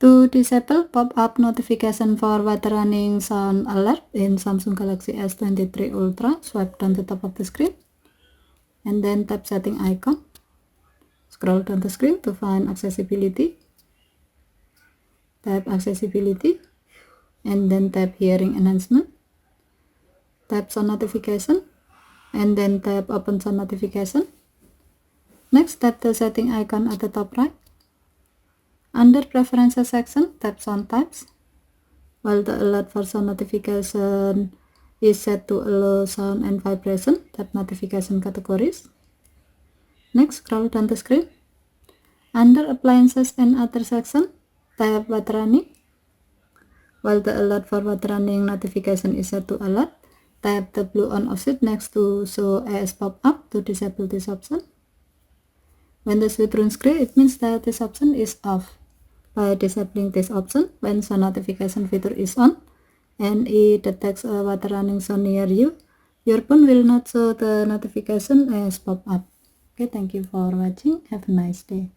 To disable pop-up notification for water running sound alert in Samsung Galaxy S23 Ultra, swipe down the top of the screen and then tap setting icon. Scroll down the screen to find accessibility. Tap accessibility and then tap hearing enhancement. Tap sound notification and then tap open sound notification. Next, tap the setting icon at the top right. Under preferences section, tap sound types. While the alert for sound notification is set to allow sound and vibration, tap notification categories. Next, scroll down the screen. Under appliances and other section, tap water running. While the alert for water running notification is set to alert, tap the blue on off switch next to show as pop-up to disable this option. When the switch runs grey, it means that this option is off. By disabling this option, when sound notification feature is on and it detects a water running sound near you, your phone will not show the notification as pop-up. Okay, thank you for watching. Have a nice day.